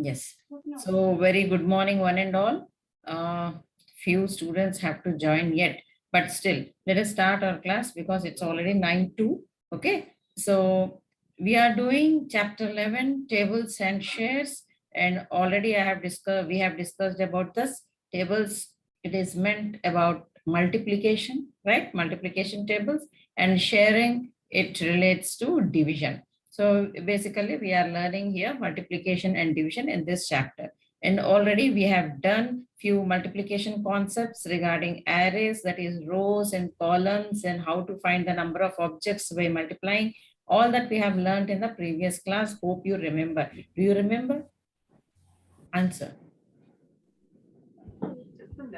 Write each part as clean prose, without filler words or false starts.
Yes. So very good morning, one and all. Few students have to join yet, but still, let us start our class because it's already 9:02. Okay. So we are doing chapter 11, tables and shares. And already we have discussed about this tables. It is meant about multiplication, right? Multiplication tables, and sharing, it relates to division. So basically, we are learning here multiplication and division in this chapter. And already we have done few multiplication concepts regarding arrays, that is rows and columns, and how to find the number of objects by multiplying. All that we have learned in the previous class. Hope you remember. Do you remember? Answer.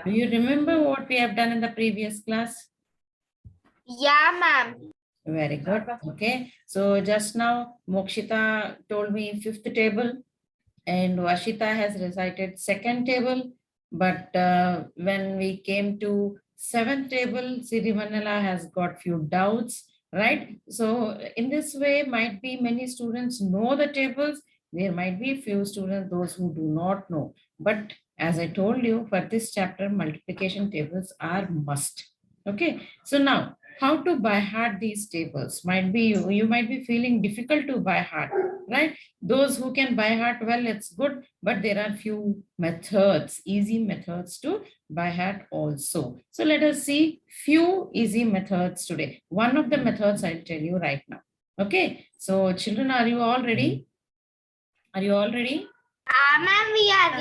Do you remember what we have done in the previous class? Yeah, ma'am. Very good. Okay. So just now Mokshita told me fifth table, and Vashita has recited second table. But when we came to seventh table, Siri Manala has got few doubts, right? So in this way, might be many students know the tables. There might be few students, those who do not know. But as I told you, for this chapter, multiplication tables are must. Okay. So now, how to by heart these tables? Might be you might be feeling difficult to by heart, right? Those who can by heart, well, it's good, but there are few methods, easy methods to by heart also. So let us see few easy methods today. One of the methods I'll tell you right now. Okay, so children, are you all ready? Are you all ready? Ma'am, we are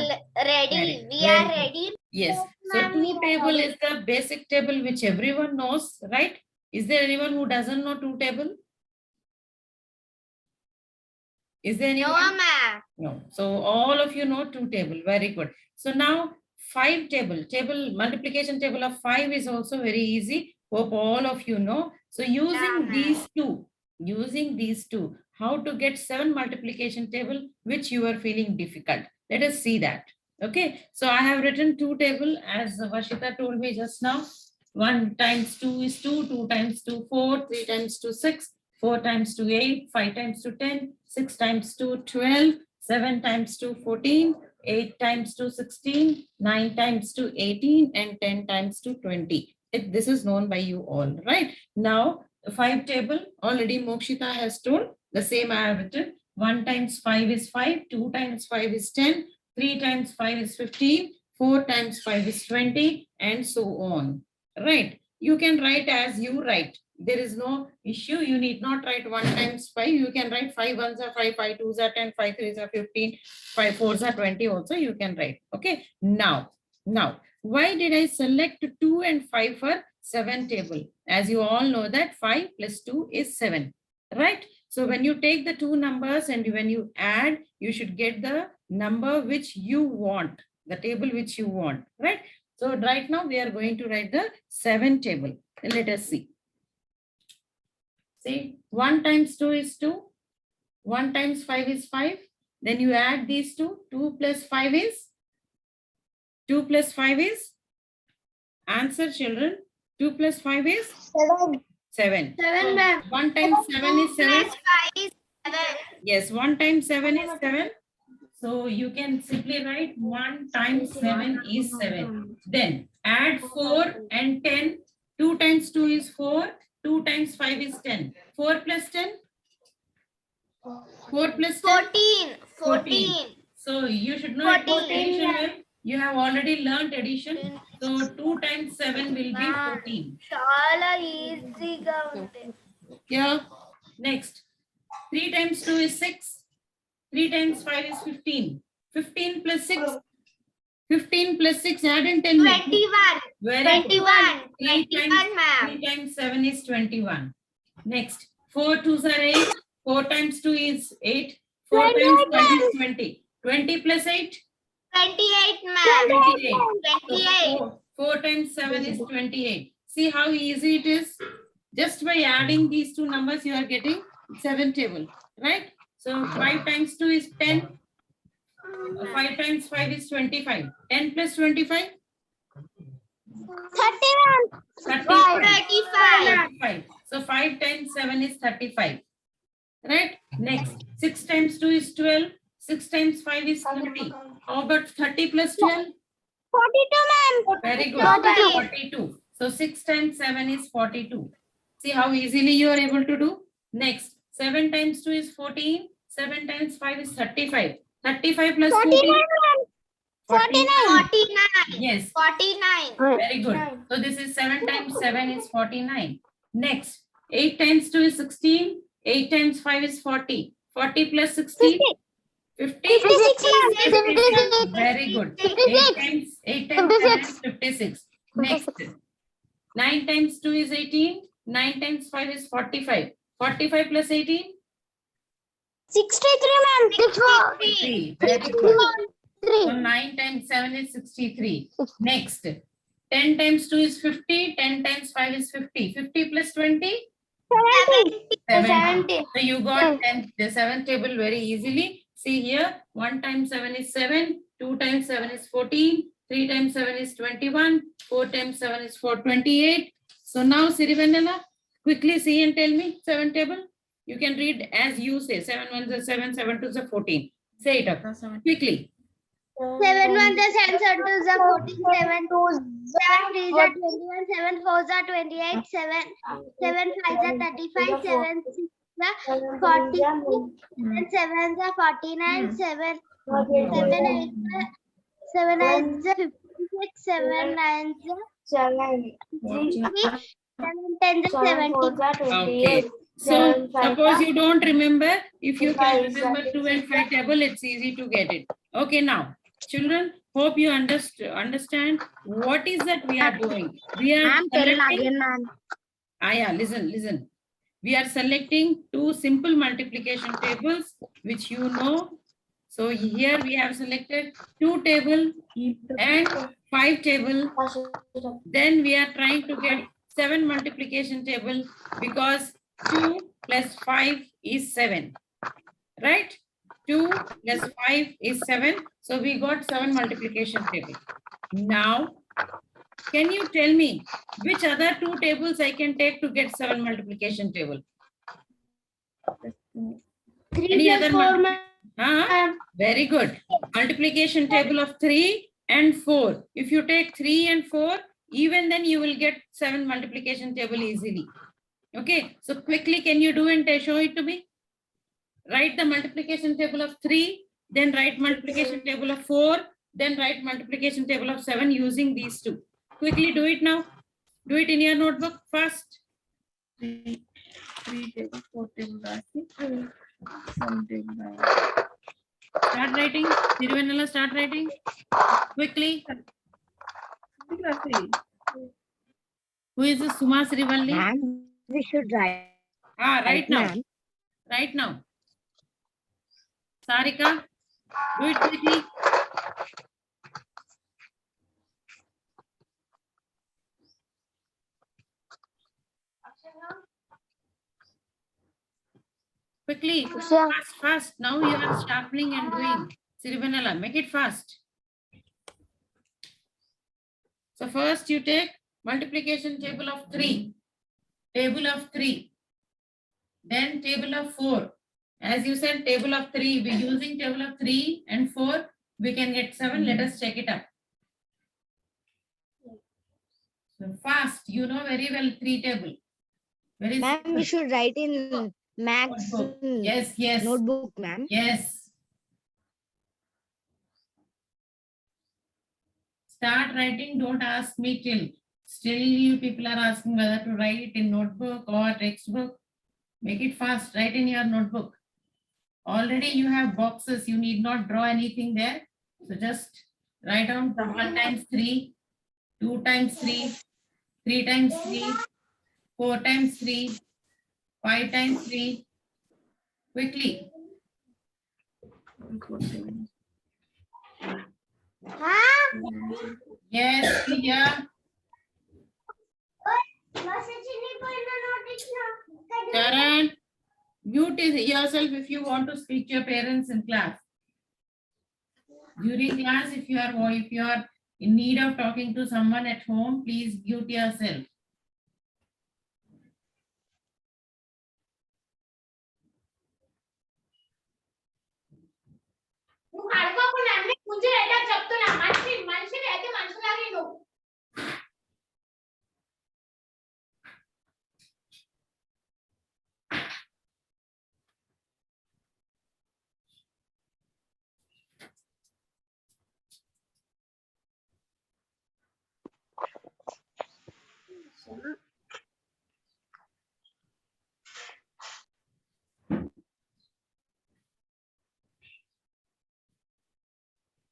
ready. We are ready. Yes. So two table is the basic table which everyone knows, right? Is there anyone who doesn't know two table? Is there anyone? No, ma'am. No. So all of you know two table. Very good. So now five table multiplication table of 5 is also very easy. Hope all of you know. So using these two, how to get 7 multiplication table which you are feeling difficult. Let us see that. Okay. So I have written two table as Vashita told me just now. 1 times 2 is 2, 2 times 2, 4, 3 times 2, 6, 4 times 2, 8, 5 times 2, 10, 6 times 2, 12, 7 times 2, 14, 8 times 2, 16, 9 times 2, 18, and 10 times 2, 20. This is known by you all, right? Now, the 5 table, already Mokshita has told, the same I have written. 1 times 5 is 5, 2 times 5 is 10, 3 times 5 is 15, 4 times 5 is 20, and so on, right? You can write as you write. There is no issue. You need not write 1 times 5. You can write 5 ones are 5, 5 twos are 10, 5 threes are 15, 5 fours are 20 also you can write. Okay. Now, why did I select 2 and 5 for 7 table? As you all know that 5 plus 2 is 7, right? So when you take the two numbers and when you add, you should get the number which you want, the table which you want, right? So right now we are going to write the 7 table. Let us see. See, 1 times 2 is 2. 1 times 5 is 5. Then you add these two. 2 plus 5 is? 2 plus 5 is? Answer, children. 2 plus 5 is? 7. 7, ma'am. 1 times 7 is 7. 5 is 7. Yes, 1 times 7 is 7. So you can simply write 1 times 7 is 7. Then add 4 and 10. 2 times 2 is 4. 2 times 5 is 10. 4 plus 10? 4 plus 10? 14. So you should know about 14. addition. Well. You have already learnt addition. So 2 times 7 will be 14. చాలా ఈజీగా ఉంది. Yeah. Next. 3 times 2 is 6. 3 times 5 is 15. 15 plus 6. 15 plus 6, add and tell me. 21. Very 21. good. 21, ma'am. 3 times 7 is 21. Next. 4 twos are 8. 4 times 2 is 8. 4 times 5 is 20. 20 plus 8? 28, ma'am. 28. 28. So 4 times 7 is 28. See how easy it is? Just by adding these two numbers, you are getting 7 table, right? So 5 times 2 is 10. 5 times 5 is 25. 10 plus 25? 31. 35. So 5 times 7 is 35. Right? Next, 6 times 2 is 12. 6 times 5 is 30. How about 30 plus 12? 42, ma'am. Very good. 42. 42. So 6 times 7 is 42. See how easily you are able to do. Next, 7 times 2 is 14. 7 times 5 is 35. 35 plus 14. 49. Yes, 49. very good. So this is 7 times 7 is 49. Next, 8 times 2 is 16. 8 times 5 is 40. 40 plus 16. 50. 56, ma'am. 56. Very good. 8 times 7 is 56. Next, 9 times 2 is 18. 9 times 5 is 45. 45 plus 18. 63, ma'am. 3. Very good. So 9 times 7 is 63. Next, 10 times 2 is 50. 10 times 5 is 50. 50 plus 20. 70. So you got 10, the 7th table very easily. See here, 1 times 7 is 7. 2 times 7 is 14. 3 times 7 is 21. 4 times 7 is 428. So now Sirivanela, quickly see and tell me 7 table. You can read as you say. 7 ones are 7, 7 twos are 14. Say it up quickly. 7 ones are 7, 7 twos are 14, 7 twos, 7 threes are 21, 7 fours are 28, 7 fives are 35, 7 sixes are 40, 7 sevens are 49, 7 eights are 56, 7 nines are 53, 7 tens are 70. Okay. So suppose you don't remember, if you can remember 2 and 5 table, it's easy to get it. Okay, now children, hope you understand what is that we are doing. We are selecting. Yeah, listen. We are selecting 2 simple multiplication tables, which you know. So here we have selected 2 table and 5 table. Then we are trying to get 7 multiplication table because 2 plus 5 is 7. Right? 2 plus 5 is 7. So we got 7 multiplication table. Now, can you tell me which other 2 tables I can take to get 7 multiplication table? 3 Any plus other 4, very good. Multiplication table of 3 and 4. If you take 3 and 4, even then you will get 7 multiplication table easily. Okay, so quickly can you do and show it to me? Write the multiplication table of 3, then write multiplication table of 4, then write multiplication table of 7 using these 2. Quickly do it now. Do it in your notebook fast. 3 table, 4 table, 7 table. Start writing. Thiruvanala, start writing. Quickly. Who is this Suma Srivalli? Ma'am, we should write. Right now. ma'am. Right now. Sarika, do it quickly. Quickly, fast. Now you are sharpening and doing. Sirivanala, make it fast. So first you take multiplication table of 3. Table of 3. Then table of 4. As you said, table of 3. We're using table of 3 and 4. We can get 7. Let us check it up. So fast. You know very well 3 table. Very Ma'am, simple. we should write in Max Notebook. Yes. notebook, ma'am. Yes. Start writing, don't ask me till. Still you people are asking whether to write in notebook or textbook. Make it fast, write in your notebook. Already you have boxes, you need not draw anything there. So just write down 1 times 3, 2 times 3, 3 times 3, 4 times 3, 5 times 3. Quickly. Yes, here. Karan, mute yourself if you want to speak to your parents in class. During class, if you are in need of talking to someone at home, please mute yourself.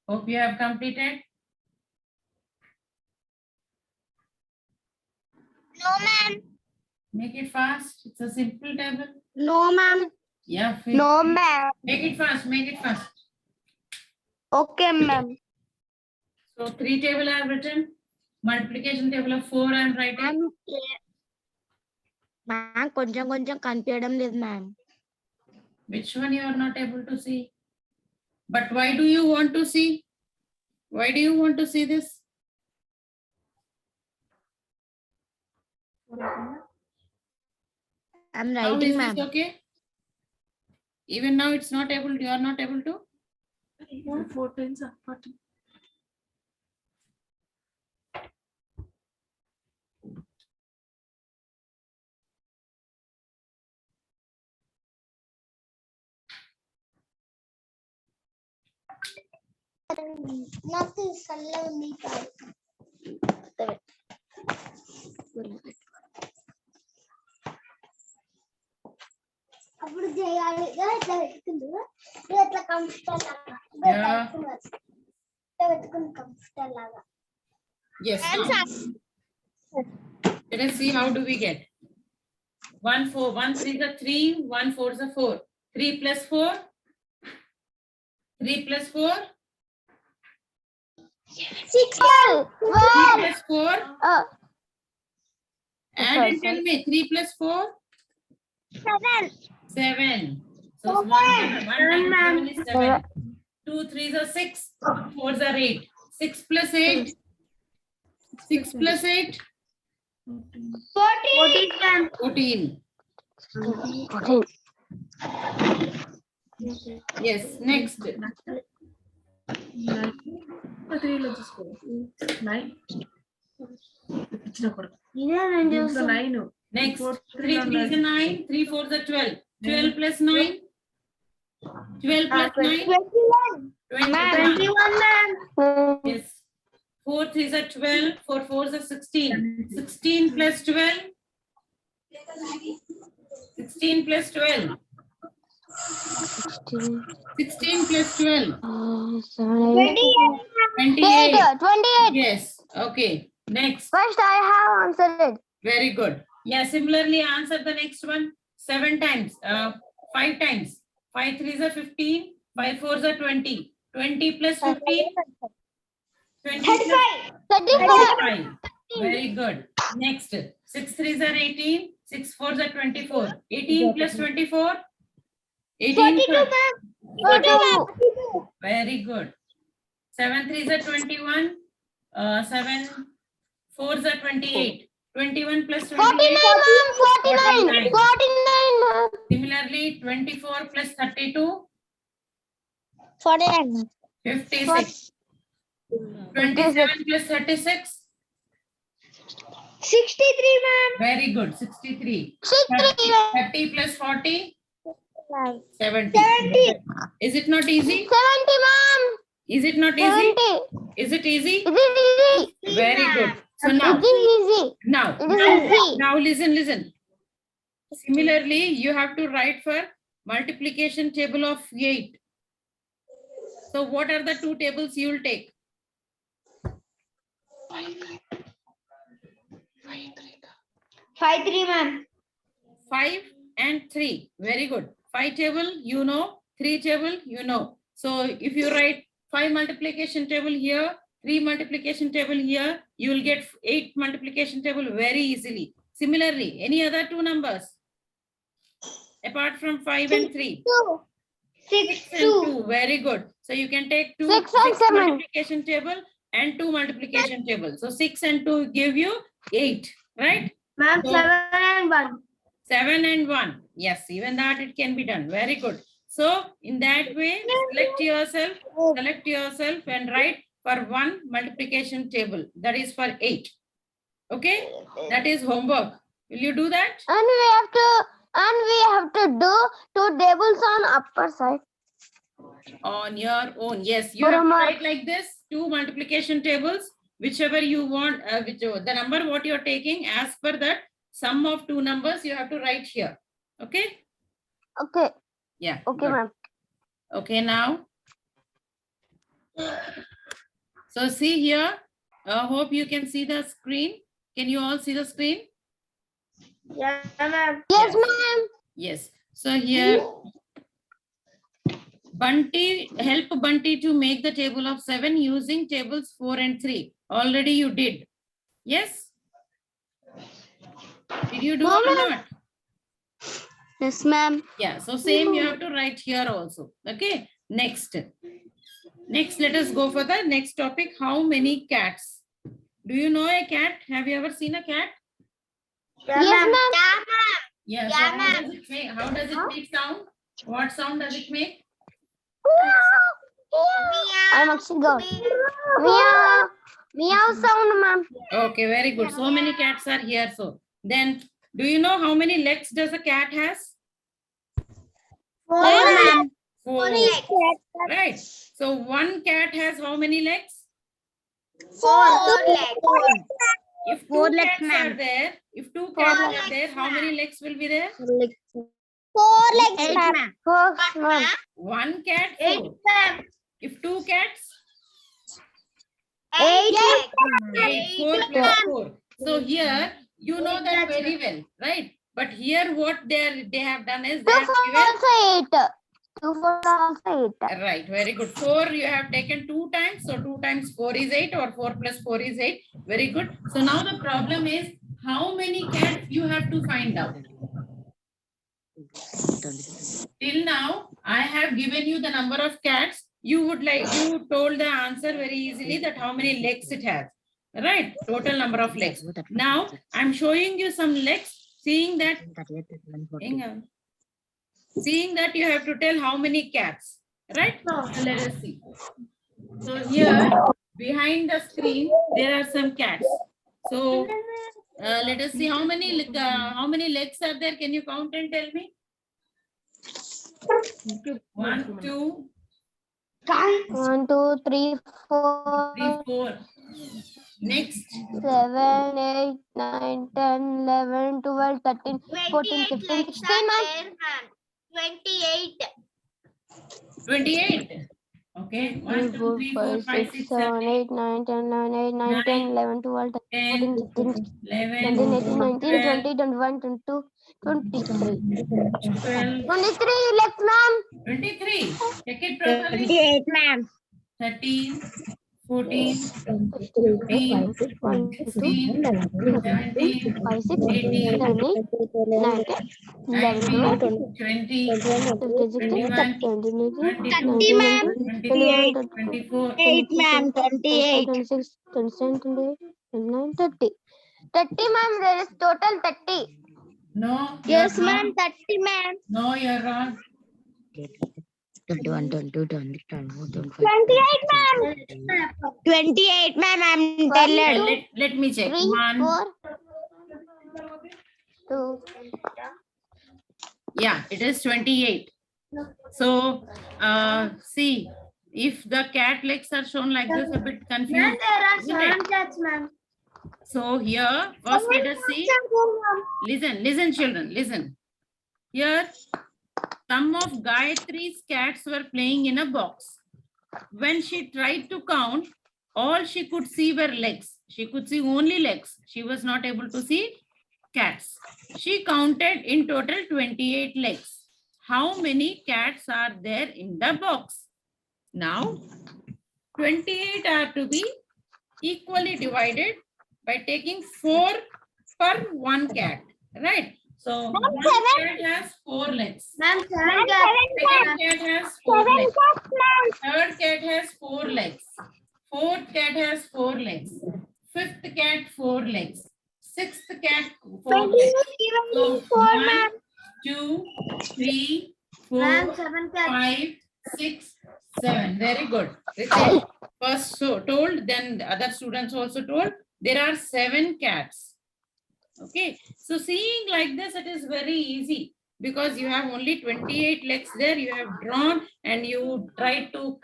Hope you have completed. No, ma'am. Make it fast. It's a simple table. No, ma'am. Yeah. No, ma'am. Make it fast. Make it fast. Okay, ma'am. So 3 table I have written. Multiplication table of 4 I am writing. Ma'am కొంచెం కొంచెం కనిపించడం లేదు ma'am. Which one you are not able to see? But why do you want to see? Why do you want to see this? I'm Now is writing this ma'am. okay? Even now it's not able, you are not able to? 4 times 40. నాకు సల్ల ఉంది అప్పుడు చేయాలి ఇట్లా పెట్టుకుంది ఇట్లా comfort లాగా ఇట్లా పెట్టుకుంది కంఫర్ట్ లాగా. Yes. Let us see how do we get. 1 4 1 3 is a 3, 1 4 is a 4. 3 plus 4. 3 plus 4. 6 3 plus 4. Oh. And tell me 3 plus 4. 7. 7. So small 1 is 7. 2 3s are 6. 4s are 8. 6 plus 8. 6 plus 8. 14. Yes. Next. 3 లో చూసుకో 9 ఇచ్చిన కొడుకు ఇదే నేను 9 Next. 3 3s are 9. 3 4s are 12. 12 plus 9. 12 plus 9. 21 ma'am. Yes. 4 3s are 12. 4 4s are 16. 16 plus 12. 16 plus 12. 16 plus 12. 28. 28. Yes. Okay. Next. First I have answered. Very good. Yeah. Similarly, answer the next one. 7 times. 5 times. 5 3s are 15. 5 4s are 20. 20 plus 15. 20 plus 35. Very good. Next. 6 3s are 18. 6 4s are 24. 18 plus 24. 18 plus 42. Very good. 7 3s are 21. 7 4s are 28. 21 plus 28. 49 ma'am. 49. Similarly, 24 plus 32. 49. 56. 27 plus 36. 63 ma'am. Very good. 63. 63. 30 plus 40. 70. 70. Is it not easy? 70 ma'am. Is it not easy? 70. Is it easy? Is it easy? Very good. So now, It is easy. now, It is easy. now listen. Similarly, you have to write for multiplication table of 8. So what are the 2 tables you will take? 5 3 ma'am. 5 and 3. Very good. 5 table, you know. 3 table, you know. So if you write 5 multiplication table here, 3 multiplication table here, you will get 8 multiplication table very easily. Similarly, any other 2 numbers apart from 5 and 3? 2. 6 6 and 2. Very good. So you can take 2 6 and 7. multiplication table and 2 multiplication table. So 6 and 2 give you 8, right? Ma'am, So- 7 and 1. 7 and 1. Yes, even that it can be done. Very good. So in that way, select yourself and write for 1 multiplication table. That is for 8. Okay, that is homework. Will you do that? And we have to do 2 tables on upper side. On your own. Yes, you have to Brahma. write like this, 2 multiplication tables. whichever you want, the number what you're taking, as per that sum of two numbers, you have to write here. Okay? Okay. Yeah. Okay, good. ma'am. Okay, now. So see here, hope you can see the screen. Can you all see the screen? Yeah, ma'am. Yes, ma'am. Yes. So here, Bunty, help Bunty to make the table of 7 using tables 4 and 3. Already you did. Yes? Did you do No, or ma'am. not? Yes, ma'am. Yeah. So same you have to write here also. Okay. Next. Next, let us go for the next topic. How many cats? Do you know a cat? Have you ever seen a cat? Yes, ma'am. Yeah. So Yeah, how does it make? How does it make sound? What sound does it make? I'm actually go. Meow. Meow sound, ma'am. Okay, very good. So many cats are here. So then, do you know how many legs does a cat has? 4, ma'am. 4. Right. So one cat has how many legs? 4 legs. If 4 two legs, cats ma'am. are there, if two cats are legs, there, how many legs will be there? 4 legs, 8, ma'am. ma'am. 4, ma'am. One cat, 8, 4. ma'am. If two cats, 8 legs. 8. 4 plus 4. So here, you know that very well, right? But here what they have done is they 2 have 4 given. also 8. 2 4 also 8. Right, very good. 4 you have taken 2 times. So 2 times 4 is 8 or 4 plus 4 is 8. Very good. So now the problem is how many cats you have to find out. Till now, I have given you the number of cats. You told the answer very easily that how many legs it has. Right, total number of legs. Now, I'm showing you some legs, seeing that you have to tell how many cats, right? So let us see. So here, behind the screen, there are some cats. So let us see how many legs are there. Can you count and tell me? 1, 2, 1 2 3 4 3, 4. Next, 7 8 9 10 11 12 13 14 15 16, ma'am. 28. 28. Okay, 1, 2, 3, 4, 5, 6, 7, 8, 9 10 9 8 9 10 11 12 13 10, 14 16 11, 17 18 19 12, 20 21 22 23 12, 23 legs, ma'am. 23. Check it properly. 28, ma'am. 13, 14, 15, 1 16, 17, 5 6 18, 7 8 9 10 11 19, 12 20, 21 21, 22, 22 23, 24, 8, ma'am. 28. 26 27 28 29 30 30, ma'am. There is total 30. No, Yes, you're ma'am. wrong. 30, ma'am. No, you're wrong. 21, 22, 23, 25. 28, ma'am. 28, ma'am. I'm One, telling. Let me check. 3 1, 4 2 yeah, it is 28. So, see, if the cat legs are shown like this, a bit confused. isn't it? cats, ma'am. So here, first let us see. Listen, children, listen. Here, some of Gayatri's cats were playing in a box. When she tried to count, all she could see were legs. She could see only legs. She was not able to see cats. She counted in total 28 legs. How many cats are there in the box? Now, 28 are to be equally divided by taking 4 per one cat, right? So one cat has 4 legs. Ma'am, 7 Second cat has 4 legs. Third cat has 4 legs. Fourth cat has 4 legs. Fifth cat 4 legs. Sixth cat 4 legs. So 1, 2, 3, 4, 5, 6, 7. Very good. Ritesh first told, then the other students also told. There are 7 cats. Okay. So seeing like this, it is very easy. because you have only 28 legs there. You have drawn and you try to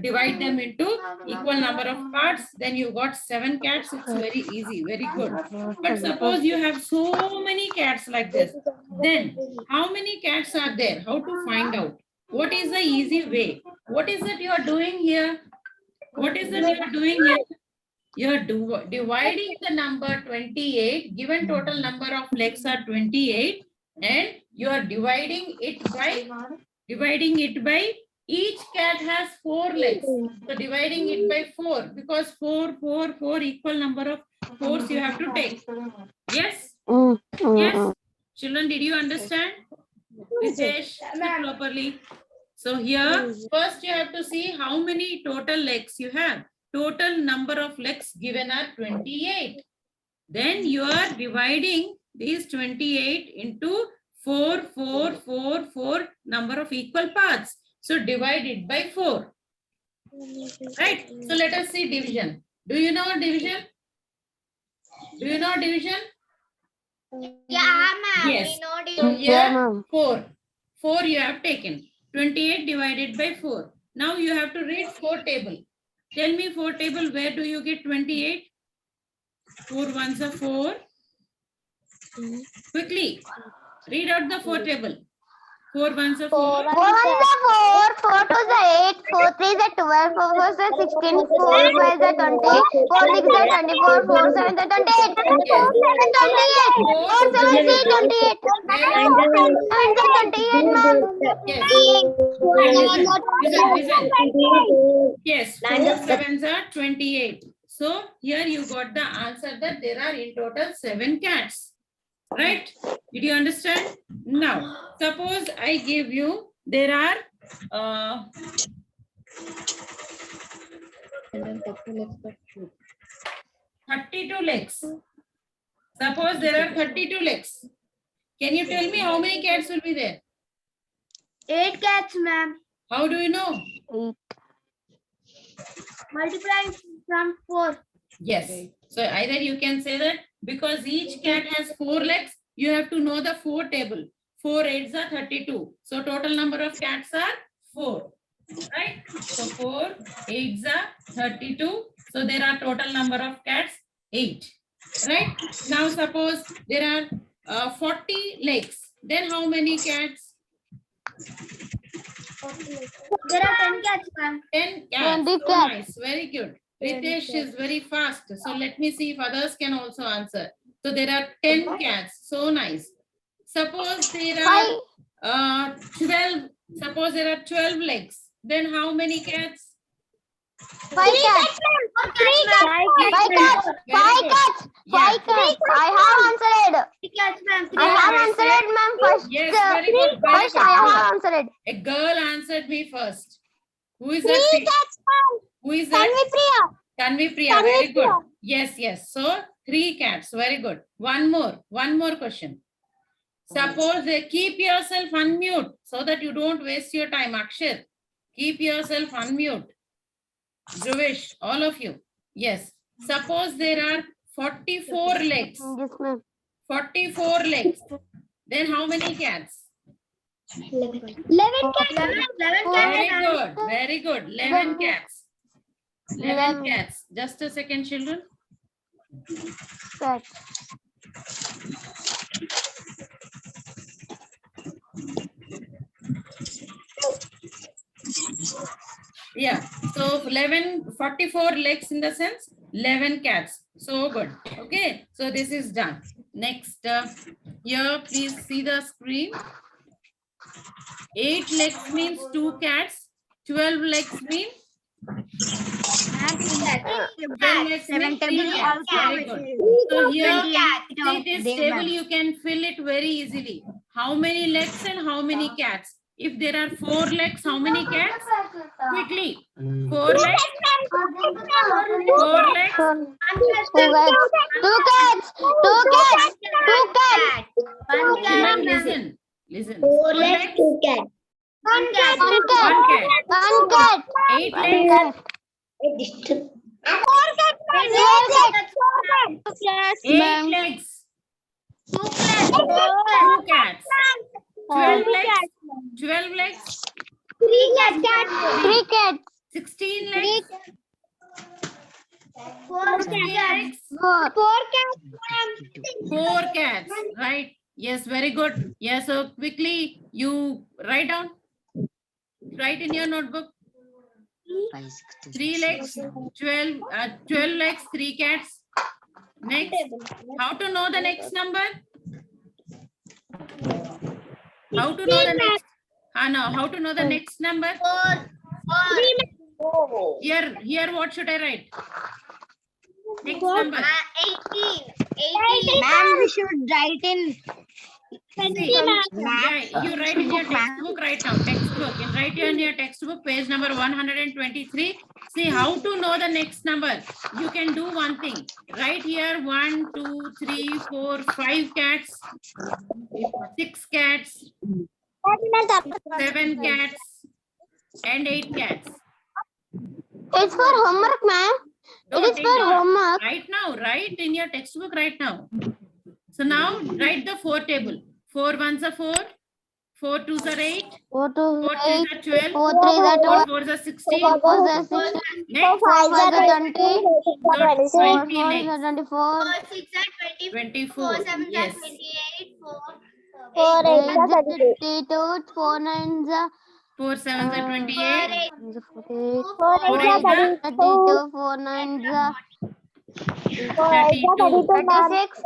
divide them into equal number of parts. Then you got 7 cats. It's very easy, very good. But suppose you have so many cats like this. Then how many cats are there? How to find out? What is the easy way? What is it you are doing here? What is it you are doing here? You are dividing the number 28, given total number of legs are 28, and you are dividing it by each cat has 4 legs. So dividing it by 4, because 4 equal number of 4s you have to take. Yes? Yes? Children, did you understand? Ritesh, speak properly. So here, first you have to see how many total legs you have. Total number of legs given are 28. Then you are dividing these 28 into 4 number of equal parts. So divide it by 4. Right? So let us see division. Do you know division? Do you know division? Yeah, ma'am. Yes. We know So division. here 4. 4 you have taken. 28 divided by 4. Now you have to read 4 table. Tell me 4 table, where do you get 28? 4 ones are 4. Quickly, read out the 4 table. 4 ones are 4. 4 2s are 8, 4 3s are 12, 4 4s are 16, 4 5s are 20, 4 6s are 24, 4 7s are 28, 4 7s are 28, 4 7s are 28. So here you got the answer that there are in total 7 cats. Right? Did you understand? Now, suppose I give you, there are 32 legs. Suppose there are 32 legs. Can you tell me how many cats will be there? 8 cats, ma'am. How do you know? Multiply from 4. Yes. So either you can say that because each cat has 4 legs, you have to know the 4 table. 4 8s are 32. So total number of cats are 4. Right? So 4 8s are 32. So there are total number of cats 8. Right? Now suppose there are 40 legs. Then how many cats? There are 10 cats, ma'am. 10 cats. 20 So cats. nice. Very good. Ritesh is very fast. So let me see if others can also answer. So there are 10 cats. So nice. Suppose there are 12. Suppose there are 12 legs. Then how many cats? 5 cats. 3 cats. 5 cats. 5 cats. I have answered. 3 cats, ma'am. I have answered, ma'am. First. Yes, very good. Very First, I good. have answered. A girl answered me first. Who is 3 that? cats, ma'am. Who is that? Tanvi Priya. Tanvi Very good. Priya. Yes, yes. So 3 cats. Very good. One more question. Suppose they keep yourself unmute so that you don't waste your time. Akshit, keep yourself unmute. Dhruvish, all of you. Yes. Suppose there are 44 legs. Yes, ma'am. 44 legs. Then how many cats? 11 cats. 11 Very good. Very good. 11 cats. 11 11 cats. Just a second, children. cats. Yeah. So 44 legs in the sense 11 cats. So good. Okay. So this is done. Next, here, please see the screen. 8 legs means 2 cats. 12 legs means 12 legs means 3 cats. Very good. So here, see this table, you can fill it very easily. How many legs and how many cats? If there are 4 legs, how many cats? Quickly. 4 legs. 4 legs. 2 cats. 2 cats. 2 cats. 1 cat. Listen. Listen. 4 legs. 2 cats. 1 cat. 1 cat. 1 cat. 8 legs. 4 cats. 8 legs. 2 cats. 2 cats. 12 legs. 12 legs. 3 cats. 3 cats. 16 legs. 4 16 cats. legs. 4 cats. 4 cats. Right. Yes, very good. Yes, so quickly you write down. Write in your notebook. 3 legs, 12 legs, 3 cats. Next, how to know the next number? How to know the next? No, how to know the next number? 4. Here, what should I write? Next number. 18. Ma'am, we should write in. See, yeah, you write in your textbook right now. Textbook. You write in your textbook, page number 123. See how to know the next number. You can do one thing. Right here, 1, 2, 3, 4, 5 cats, 6 cats, 7 cats, and 8 cats. It's for homework, ma'am. No, It is take for down. homework. Right now, write in your textbook right now. So now write the 4 table. 4 ones are 4, 4 twos are 8, 4 4 to threes 8, are 12, 4 3 are 4 12, fours are 16. 4 4 are 16, Next, 4 5 are 20, 4 20 4 legs. are 24, 6 are 24. 7 Yes. 28. 4 8 8 are 32, 4 9 are 4 sevens are 28. 48, 4 eights are 32, 4 9 are 32. 36.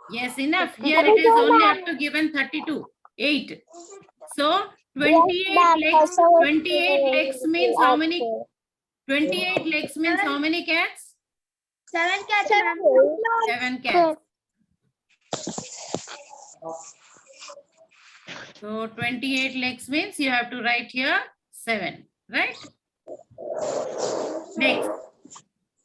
Yes, enough. Here it is only up to given 32. 8. So 28 legs. 28 legs means how many? 28 legs means how many cats? 7 cats. 7 cats. So 28 legs means you have to write here 7, right? Next,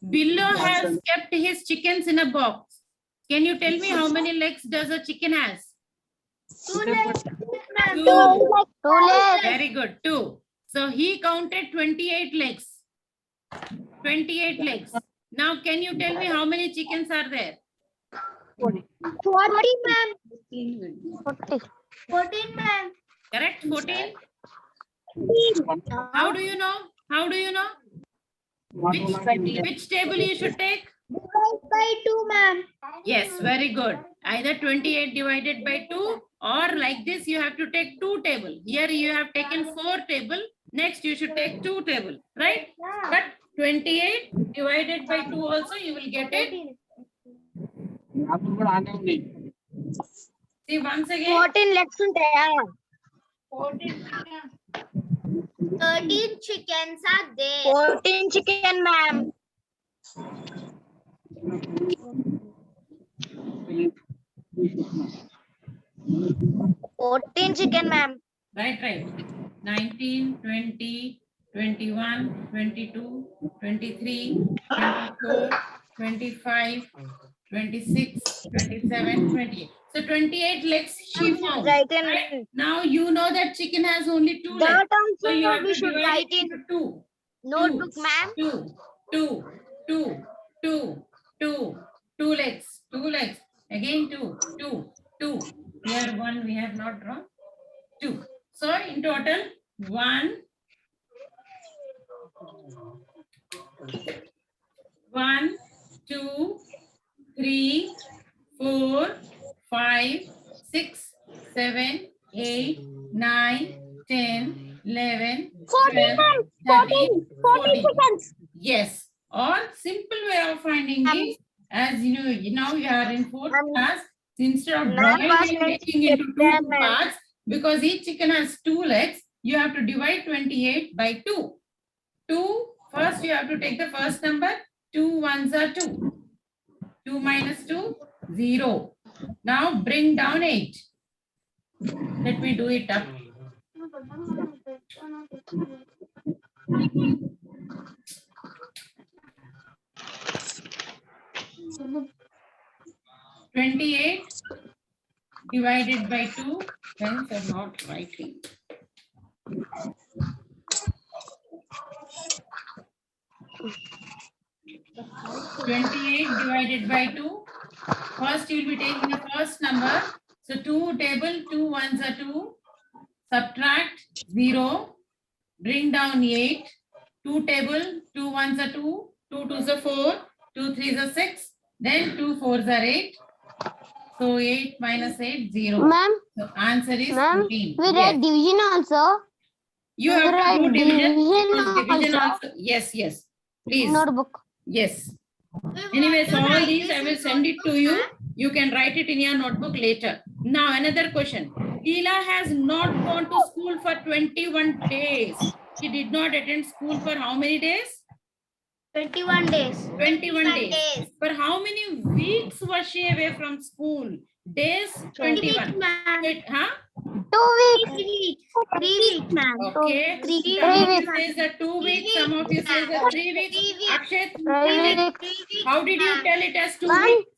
Billo has kept his chickens in a box. Can you tell me how many legs does a chicken has? 2 legs. 2. 2 legs. Very good. 2. So he counted 28 legs. 28 legs. Now can you tell me how many chickens are there? 40, ma'am. 40. 14, ma'am. Correct? 14. How do you know? How do you know? Which table you should take? Divide by 2, ma'am. Yes, very good. Either 28 divided by 2 or like this you have to take 2 table. Here you have taken 4 table. Next you should take 2 table, right? But 28 divided by 2 also you will get it. See once again. 14 legs ఉంటాయా? 13 chickens are there. 14 chicken, ma'am. 14 chicken, ma'am. Right. 19, 20, 21, 22, 23, 24, 25, 26, 27, 28. So 28 legs she found. Write in. Right? Now you know that chicken has only 2 legs. That So you also have we to should divide write it in into 2. notebook, ma'am. 2 legs. 2 legs. Again 2. Here 1 we have not drawn. 2. So in total 1, 2, 3, 4, 5, 6, 7, 8, 9, 10, 11, 12, 13, 14. Yes. Or simple way of finding is, as you know, now you are in 4th class, instead of drawing and making into 2 parts, because each chicken has 2 legs, you have to divide 28 by 2. 2, first you have to take the first number, 2 ones are 2. 2 minus 2, 0. Now bring down 8. Let me do it up. $28 divided by 2, pens are not writing. $28 divided by 2. First you will be taking the first number. So So 2 table, 2 ones are 2. Subtract 0. Bring down 8. 2 table, 2 ones are 2. 2 twos are 4. 2 threes are 6. Then 2 fours are 8. So 8 minus 8, 0. Ma'am, So answer is ma'am, 14. we Yes. write division also. You we have to write do division. division Division also. also. Yes, yes. Please. Notebook. Yes. Anyways, all these I will send it to you. You can write it in your notebook later. Now, another question. Leela has not gone to school for 21 days. She did not attend school for how many days? 21 days. 21 days. For how many weeks was she away from school? Days 21. Wait, huh? 2 weeks. 3 weeks, ma'am. Okay. Three Some of you weeks. says that 2 weeks. Some of you says that 3 weeks. Akshay, 3 weeks. how did you tell it as 2 Ma'am. weeks?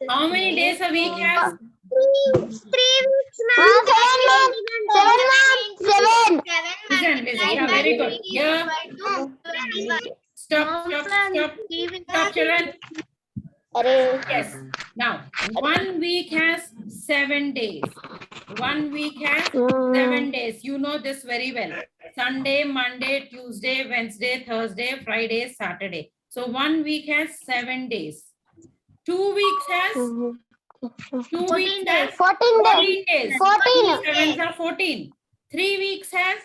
How many days a week has? 3 weeks, ma'am. 7, ma'am. 7, ma'am. 7. Listen, listen. Yeah, very good. Yeah. Stop, children. Yes. Now, 1 week has 7 days. 1 week has 7 days. You know this very well. Sunday, Monday, Tuesday, Wednesday, Thursday, Friday, Saturday. So 1 week has 7 days. 2 weeks has 2 weeks has 14 days. 14 days. 14. 7s are 14. 3 weeks has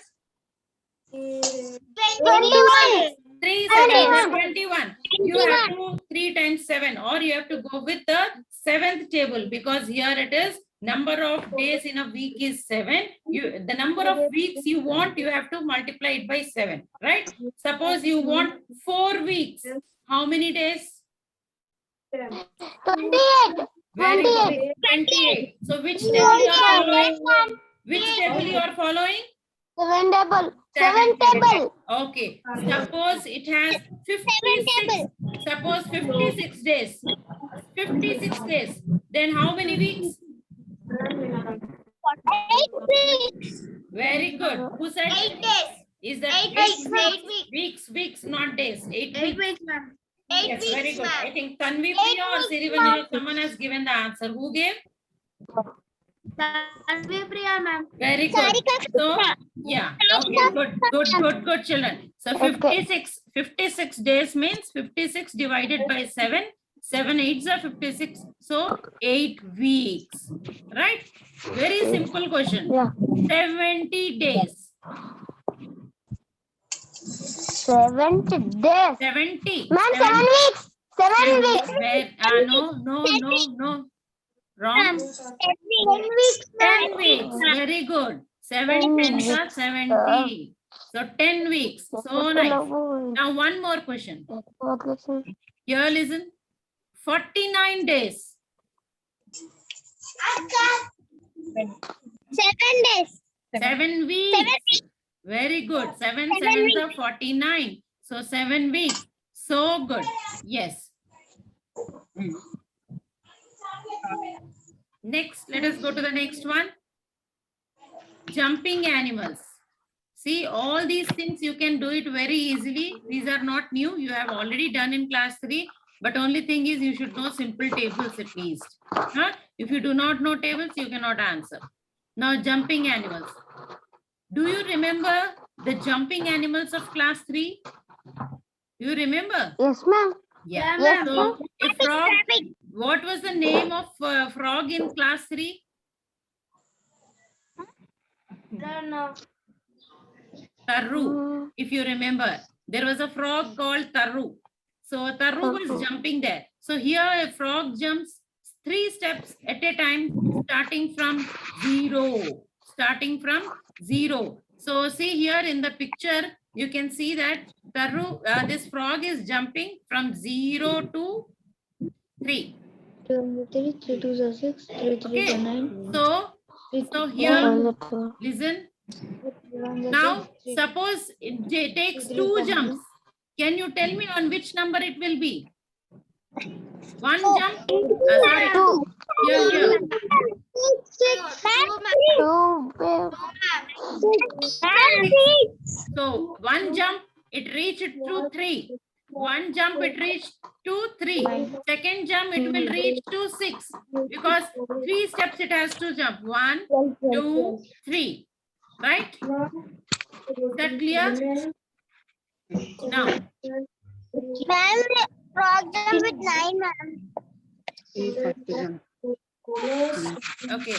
21. 3 7s are 21. You have to 3 times 7, or you have to go with the 7th table, because here it is number of days in a week is 7. The number of weeks you want, you have to multiply it by 7, right? Suppose you want 4 weeks. How many days? 28. Very good. 28. So which table you are following? Which table you are following? 7 table. 7 table. Okay. Suppose it has 56. Suppose 56 days. 56 days. Then how many weeks? 8 weeks. Very good. Who said 8 days. Is that 8 weeks. 8 weeks. weeks, not days. 8 8 weeks. weeks, ma'am. 8 Yes, weeks, very good. ma'am. I think Tanvi 8 Priya or weeks, Sirivanil, someone has given the answer. Who gave? Tanvi Priya, ma'am. Very good. So, yeah. Okay, good, children. So, 56 days means 56 divided by 7. 7 8s are 56. So, 8 weeks. Right? Very simple question. Yeah. 70 days. 70 days. 70. Ma'am, 7 weeks. 7 weeks. No. Wrong. 10 weeks. 10 weeks. Very good. 7 10s are 70. So 10 weeks. So nice. Now one more question. Here listen. 49 days. 7 days. 7 weeks. Very good. 7 7s are 49. So 7 weeks. So good. Yes. Next, let us go to the next one. Jumping animals. See, all these things you can do it very easily. These are not new. You have already done in class 3. But only thing is you should know simple tables at least. Huh? If you do not know tables, you cannot answer. Now, jumping animals. Do you remember the jumping animals of class 3? You remember? Yes, ma'am. Yeah. Yes, So, a frog, what was the name of frog in class 3? No. Tarru, if you remember. There was a frog called Tarru. So, Tarru was jumping there. So, here a frog jumps 3 steps at a time, starting from 0. Starting from 0. So, see here in the picture, you can see that Tarru, this frog is jumping from 0 to 3. 3 2 are 6, 3 3 Okay. are 9. So here, listen. Now, suppose it takes 2 jumps. Can you tell me on which number it will be? 1 jump? Sorry. 2. Here. 2. So 1 jump, it reached to 3. One jump it reached to 3. Second jump it will reach to 6 because 3 steps it has to jump. 1, 2, 3. Right? Is that clear? Now, Ma'am, frog jump with 9, ma'am. okay.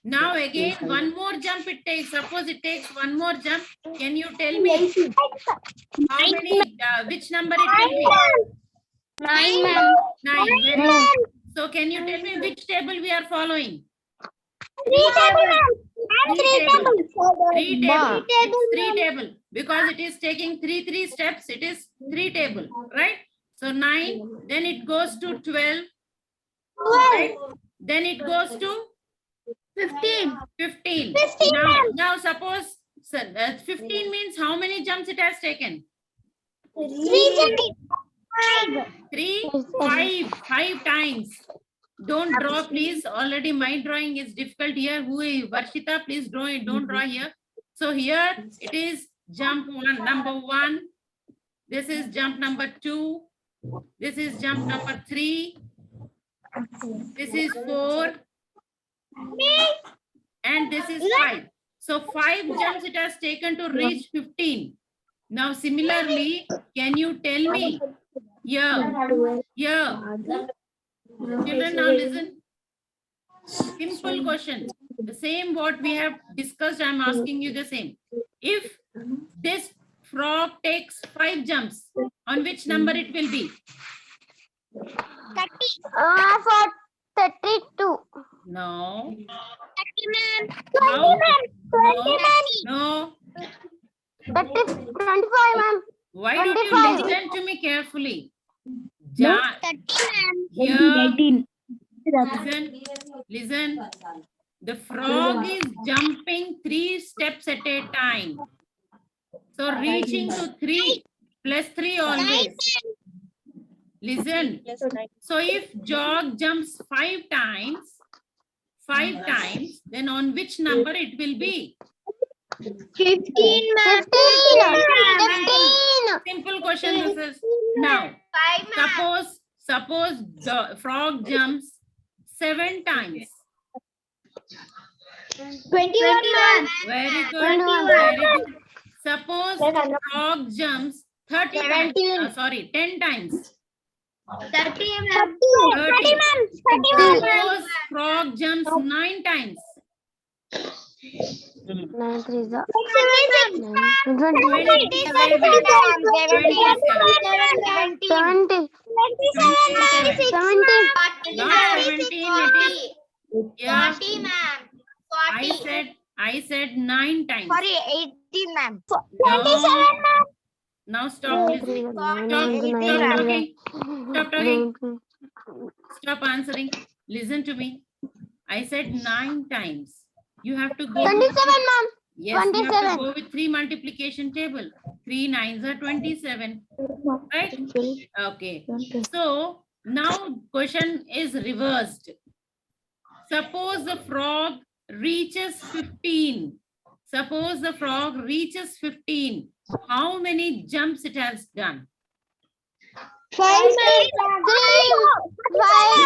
Now again, one more jump it takes. Suppose it takes one more jump. Can you tell me how many, which number it will be? 9, ma'am. 9. Very good. So can you tell me which table we are following? 3 table, ma'am. Three table. Three table. Three table, It's three ma'am. table because it is taking three steps. It is 3 table, right? So 9. Then it goes to 12. Right? Then it goes to 15. 15. 15, ma'am. Now suppose 15 means how many jumps it has taken? 3 jump. 5. 5 times. Don't draw, please. Already my drawing is difficult here. Varshita, please draw it. Don't draw here. So here it is jump number 1. This is jump number 2. This is jump number 3. This is 4. And this is 5. So 5 jumps it has taken to reach 15. Now similarly, can you tell me here? Children, now listen. Simple question. The same what we have discussed, I am asking you the same. If this frog takes 5 jumps, on which number it will be? 30. For 32. No. 30, ma'am. How? 20, ma'am. No. That is 25, ma'am. Why don't you 25. listen to me carefully? 30, ma'am. Here, listen. The frog is jumping 3 steps at a time. So reaching to 3 plus 3 always. Listen. So if jog jumps 5 times, then on which number it will be? 15, ma'am. 15. Simple question this is. Now, 5, ma'am. suppose the frog jumps 7 times. 21, ma'am. Very good. 21. Very good. Suppose frog jumps 30 times. 10 times. 30, ma'am. 30. 31, ma'am. Suppose frog jumps 9 times. 9 3 is Not 17, it is. Yeah, 40, ma'am. I said 9 times. Sorry, 18, ma'am. No. Now stop listening. Stop talking. Stop talking. Stop answering. Listen to me. I said 9 times. You have to go. 27, ma'am. Yes, you have to 27. go with 3 multiplication table. 3 9s are 27. Right? Okay. So now question is reversed. Suppose the frog reaches 15. Suppose the frog reaches 15. How many jumps it has done? 5, 3,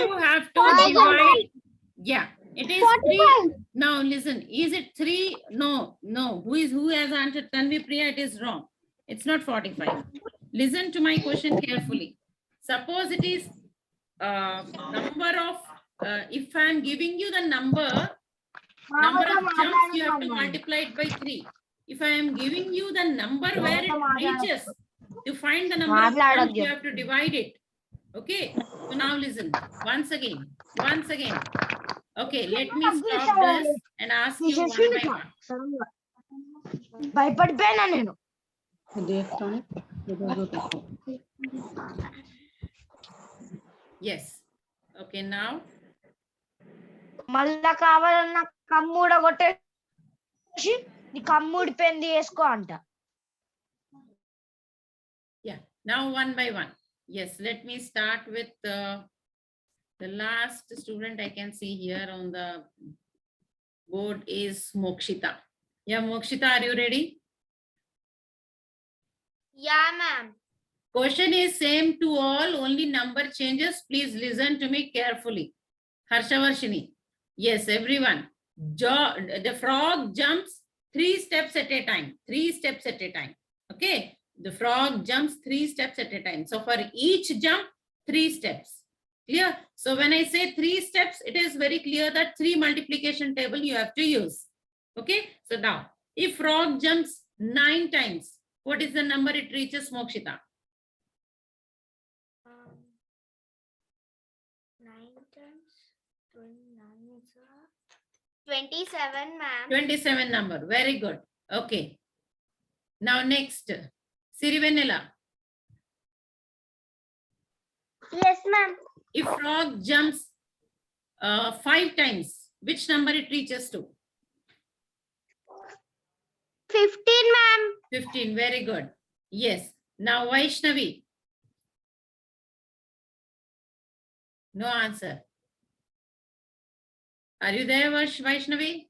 You have to divide. Yeah, it is 3. Now listen, is it 3? No. Who has answered? Tanvi Priya, it is wrong. It's not 45. Listen to my question carefully. Suppose it is number of, if I am giving you the number of jumps, you have to multiply it by 3. If I am giving you the number where it reaches, to find the number of jumps, you have to divide it. Okay. So now listen. Once again. Okay, let me stop this and ask you one by one. భయపడిపోయాను నేను. Yes. Okay, now. మళ్ళా కావాలన్న కమ్ముడ కొట్టేసి నీ కమ్ముడిపోయింది వేసుకో అంట. Yeah. Now one by one. Yes, let me start with the last student I can see here on the board is Mokshita. Yeah, Mokshita, are you ready? Yeah, ma'am. Question is same to all, only number changes. Please listen to me carefully. Harshavarshini. Yes, everyone. The frog jumps 3 steps at a time. 3 steps at a time. Okay. The frog jumps 3 steps at a time. So for each jump, 3 steps. Clear? So when I say 3 steps, it is very clear that 3 multiplication table you have to use. Okay. So now, if frog jumps 9 times, what is the number it reaches, Mokshita? 9 times 29 is 27, ma'am. 27 number. Very good. Okay. Now next, Sirivenela. Yes, ma'am. If frog jumps 5 times, which number it reaches to? 15, ma'am. 15. Very good. Yes. Now Vaishnavi. No answer. Are you there, Vaishnavi?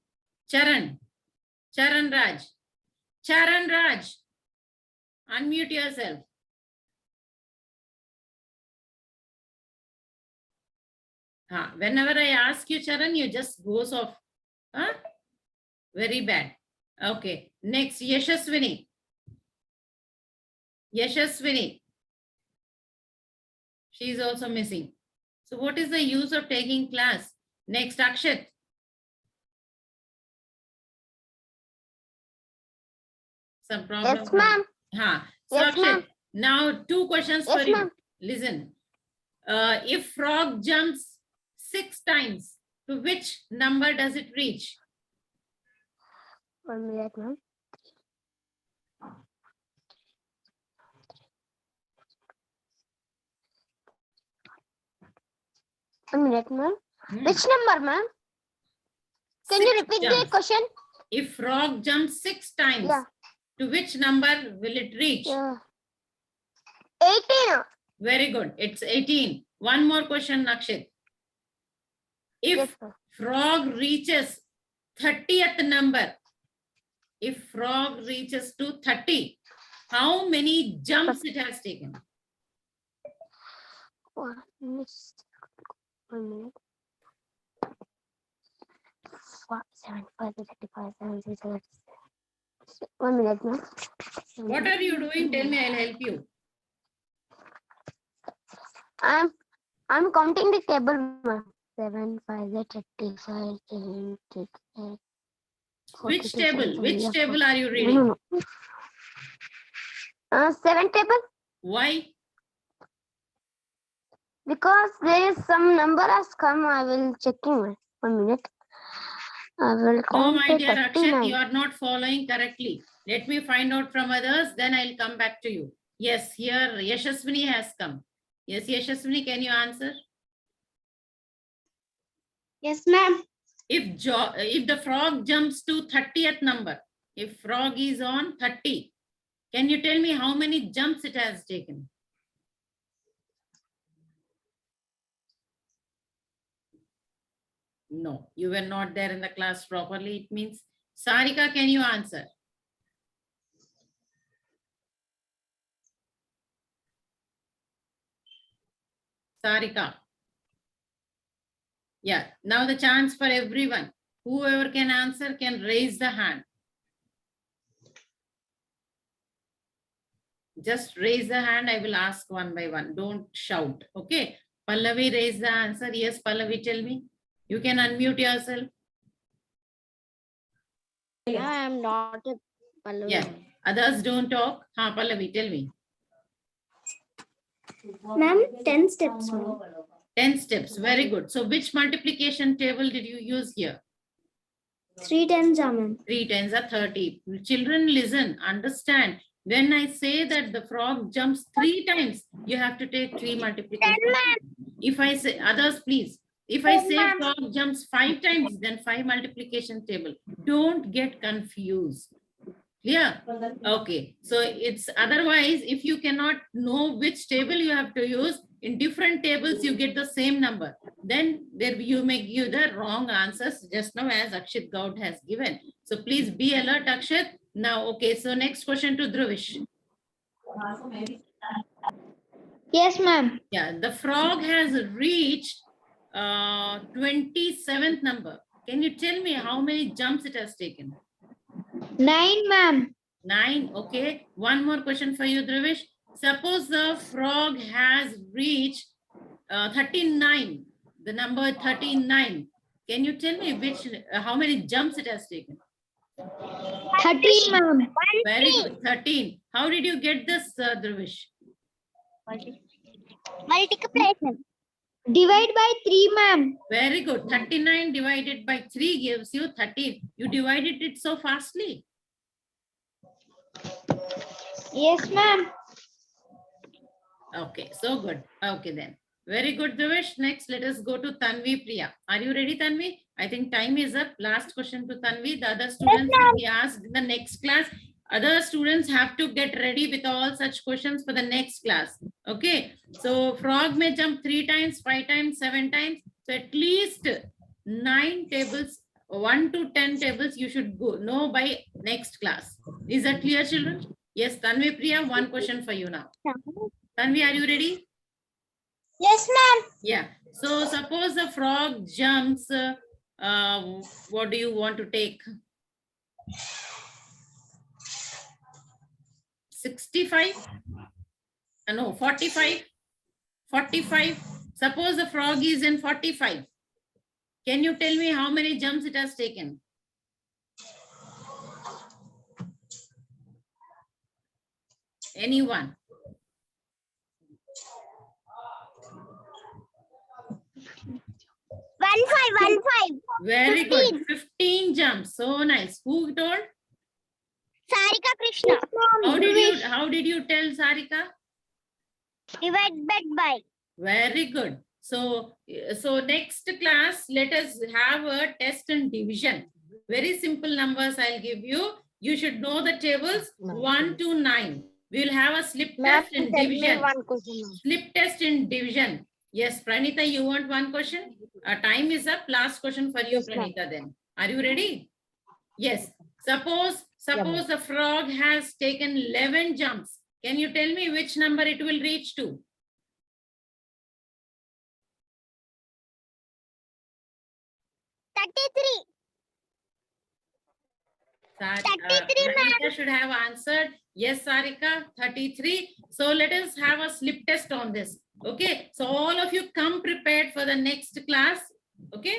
Charan. Charan Raj. Charan Raj. Unmute yourself. Whenever I ask you, Charan, you just goes off. Huh? Very bad. Okay. Next, Yashaswini. Yashaswini. She is also missing. So what is the use of taking class? Next, Akshat. Some problem? Yes, ma'am. So Yes, Akshat, ma'am. now 2 questions Yes, for you. ma'am. Listen. If frog jumps 6 times, to which number does it reach? 1 minute, ma'am. One minute, ma'am. Which number, ma'am? Can you 6 repeat the jumps. question? If frog jumps 6 times, Yeah. to which number will it reach? Yeah. 18. Very good. It's 18. One more question, Nakshit. If Yes, sir. frog reaches 30th number, if frog reaches to 30, how many jumps it has taken? 1 minute. 7, 5, 35, 7, 6, 7. 1 minute, ma'am. What are you doing? Tell me, I'll help you. I'm counting the table, ma'am. 7, 5, 35, 7, 6, 8. Which table? Which table are you reading? No. 7 table, Why? because there is some number has come. I will checking. 1 minute. I will No, count my dear Akshat, you 39. are not following correctly. Let me find out from others, then I'll come back to you. Yes, here Yashaswini has come. Yes, Yashaswini, can you answer? Yes, ma'am. If the frog jumps to 30th number, if frog is on 30, can you tell me how many jumps it has taken? No, you were not there in the class properly. It means, Sarika, can you answer? Sarika. Yeah, now the chance for everyone. Whoever can answer can raise the hand. Just raise the hand. I will ask one by one. Don't shout. Okay. Pallavi, raise the answer. Yes, Pallavi, tell me. You can unmute yourself. I am not a Pallavi. Yeah. Others don't talk. Pallavi, tell me. Ma'am, 10 steps, ma'am. 10 steps. Very good. So which multiplication table did you use here? 3 tens, ma'am. 3 tens are 30. Children, listen, understand. When I say that the frog jumps 3 times, you have to take 3 multiplication. If I say, others please, if I say frog jumps 5 times, then 5 multiplication table. Don't get confused. Clear? Okay. So it's otherwise, if you cannot know which table you have to use, in different tables, you get the same number. Then there you may give the wrong answers just now as Akshit Gaud has given. So please be alert, Akshat. Now, okay. So next question to Dhruvish. Yes, ma'am. Yeah, the frog has reached 27th number. Can you tell me how many jumps it has taken? 9, ma'am. 9. Okay. One more question for you, Dravish. Suppose the frog has reached 39. The number 39. Can you tell me which how many jumps it has taken? 13, ma'am. Very good. 13. How did you get this, Dravish? Multiplication. Divide by 3, ma'am. Very good. 39 divided by 3 gives you 13. You divided it so fastly. Yes, ma'am. Okay, so good. Okay then. Very good, Dhavesh. Next, let us go to Tanvi Priya. Are you ready, Tanvi? I think time is up. Last question to Tanvi. The other students will be asked in the next class. Other students have to get ready with all such questions for the next class. Okay. So frog may jump 3 times, 5 times, 7 times. So at least 9 tables, 1 to 10 tables you should go know by next class. Is that clear, children? Yes, Tanvi Priya, one question for you now. Tanvi, are you ready? Yes, ma'am. Yeah. So suppose the frog jumps, what do you want to take? 65? No, 45. 45. Suppose the frog is in 45. Can you tell me how many jumps it has taken? Anyone? One five. Very good. 15 jumps. So nice. Who told? Sarika Krishna. How did you tell, Sarika? Divide by. Very good. So next class, let us have a test in division. Very simple numbers I'll give you. You should know the tables 1 to 9. We will have a slip test in division. Slip test in division. Yes, Pranita, you want one question? Time is up. Last question for you, Yes, ma'am. Pranita then. Are you ready? Yes. Suppose the frog has taken 11 jumps. Can you tell me which number it will reach to? Sarika should have answered. Yes, Sarika, 33. So let us have a slip test on this. Okay. So all of you come prepared for the next class. Okay.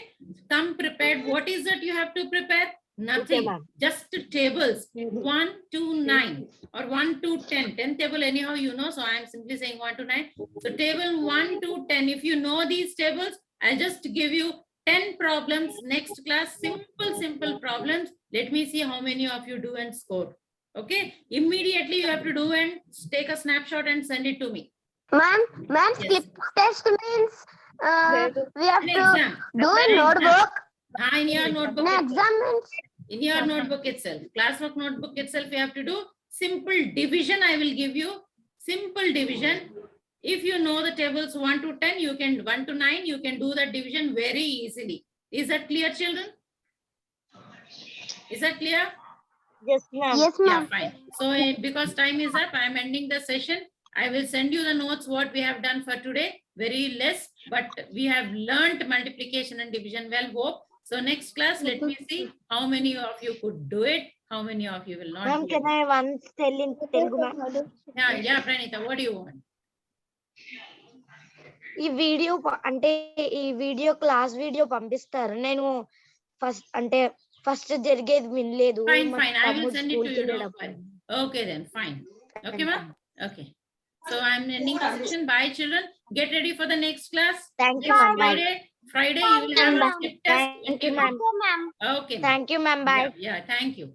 Come prepared. What is it you have to prepare? Nothing. ma'am. Just tables 1 to 9 or 1 to 10. 10 table anyhow you know. So I am simply saying 1 to 9. So table 1 to 10. If you know these tables, I'll just give you 10 problems next class. Simple problems. Let me see how many of you do and score. Okay. Immediately you have to do and take a snapshot and send it to me. Ma'am, Yes. slip test means we have An to exam. do An a exam. notebook. In your notebook. An itself. exam means In your notebook itself. Classwork notebook itself you have to do simple division. I will give you simple division. If you know the tables 1 to 10, you can 1 to 9, you can do that division very easily. Is that clear, children? Is that clear? Yes, ma'am. yes, Yeah, ma'am. fine. So because time is up, I am ending the session. I will send you the notes what we have done for today. Very less, but we have learned multiplication and division well, hope. So next class, let me see how many of you could do it, how many of you will not Ma'am, do can it. I once tell in Telugu, ma'am? Yeah, Pranita, what do you want? ఈ video అంటే ఈ video class video పంపిస్తారు నేను first జరిగేది వినలేదు Fine, మా fine. I will తమ్ముడు send it to స్కూల్కి you. Don't వెళ్ళేటప్పుడు worry. Okay then, fine. Okay, ma'am? Okay. So I'm ending the session. Bye, children. Get ready for the next class. Thank you Next ma'am Friday you will have a slip test. Thank you ma'am Okay. ma'am. Thank you ma'am bye Yeah, thank you.